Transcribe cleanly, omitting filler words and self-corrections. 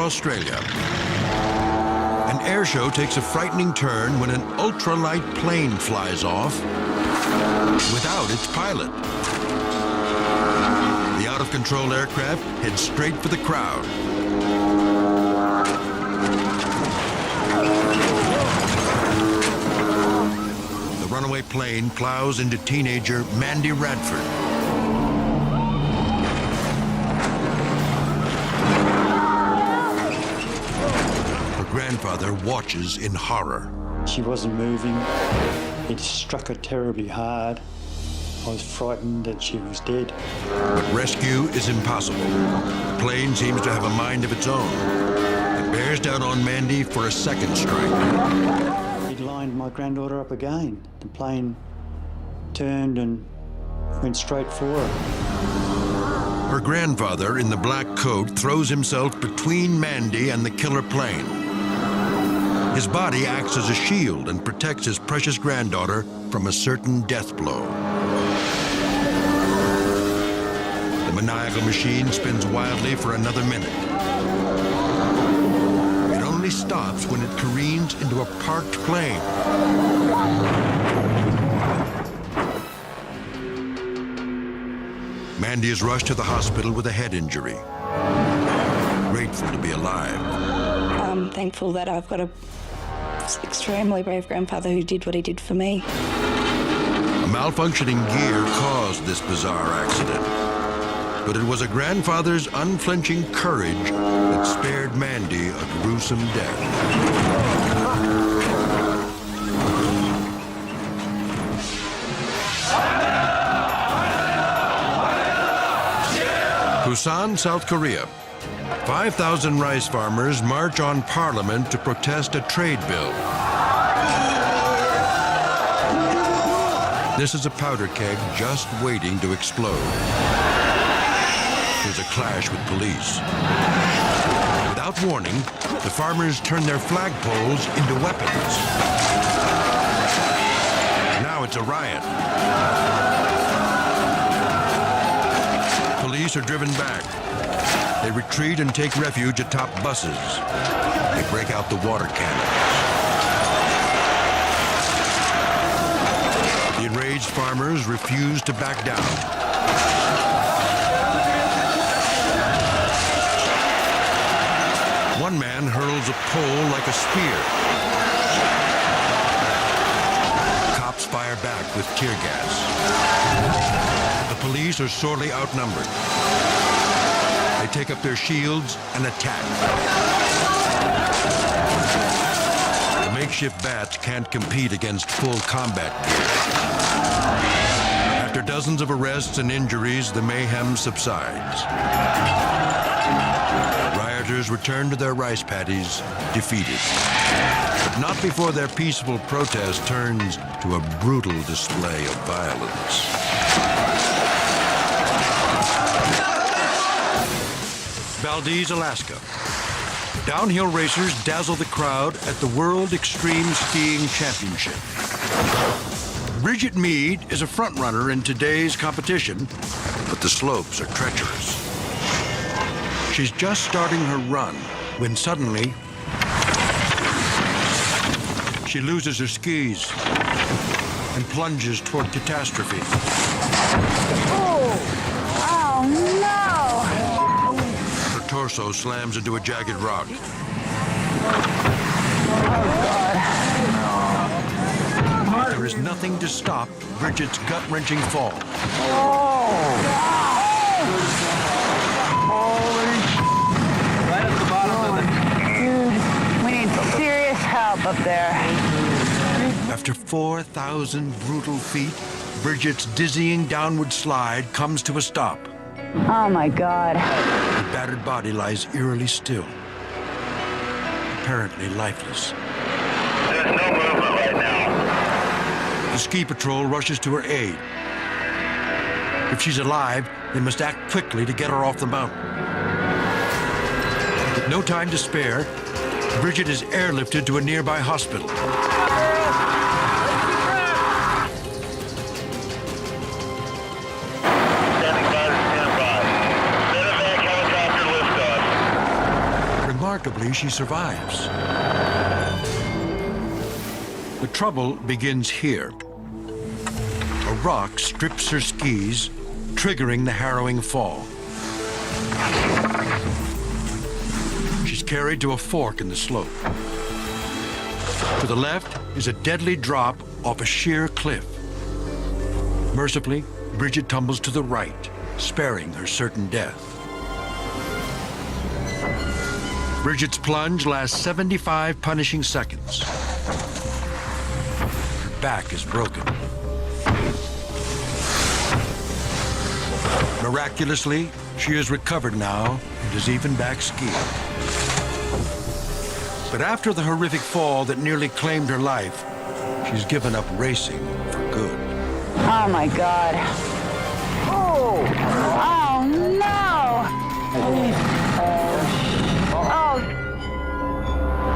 Australia. An air show takes a frightening turn when an ultralight plane flies off without its pilot. The out-of-control aircraft heads straight for the crowd. The runaway plane plows into teenager Mandy Radford. Her grandfather watches in horror. She wasn't moving. It struck her terribly hard. I was frightened that she was dead. But rescue is impossible. The plane seems to have a mind of its own. It bears down on Mandy for a second strike. It lined my granddaughter up again. The plane turned and went straight for her. Her grandfather in the black coat throws himself between Mandy and the killer plane. His body acts as a shield and protects his precious granddaughter from a certain death blow. The maniacal machine spins wildly for another minute. It only stops when it careens into a parked plane. Mandy is rushed to the hospital with a head injury. Grateful to be alive. I'm thankful that I've got a extremely brave grandfather who did what he did for me. A malfunctioning gear caused this bizarre accident. But it was a grandfather's unflinching courage that spared Mandy a gruesome death. Busan, South Korea. 5,000 rice farmers march on Parliament to protest a trade bill. This is a powder keg just waiting to explode. There's a clash with police. Without warning, the farmers turn their flagpoles into weapons. Now it's a riot. Police are driven back. They retreat and take refuge atop buses. They break out the water cannons. The enraged farmers refuse to back down. One man hurls a pole like a spear. Cops fire back with tear gas. The police are sorely outnumbered. They take up their shields and attack. The makeshift bats can't compete against full combat gear. After dozens of arrests and injuries, the mayhem subsides. Rioters return to their rice paddies, defeated. But not before their peaceful protest turns to a brutal display of violence. Valdez, Alaska. Downhill racers dazzle the crowd at the World Extreme Skiing Championship. Bridget Mead is a front-runner in today's competition, but the slopes are treacherous. She's just starting her run when suddenly she loses her skis and plunges toward catastrophe. Oh no! Her torso slams into a jagged rock. There is nothing to stop Bridget's gut-wrenching fall. Right at the bottom of it. Dude, we need serious help up there. After 4,000 brutal feet, Bridget's dizzying downward slide comes to a stop. Oh my God. Her battered body lies eerily still, apparently lifeless. There's no movement right now. The ski patrol rushes to her aid. If she's alive, they must act quickly to get her off the mountain. With no time to spare, Bridget is airlifted to a nearby hospital. Thankfully, she survives. The trouble begins here. A rock strips her skis, triggering the harrowing fall. She's carried to a fork in the slope. To the left is a deadly drop off a sheer cliff. Mercifully, Bridget tumbles to the right, sparing her certain death. Bridget's plunge lasts 75 punishing seconds. Her back is broken. Miraculously, she is recovered now and is even back skiing. But after the horrific fall that nearly claimed her life, she's given up racing for good. Oh my God.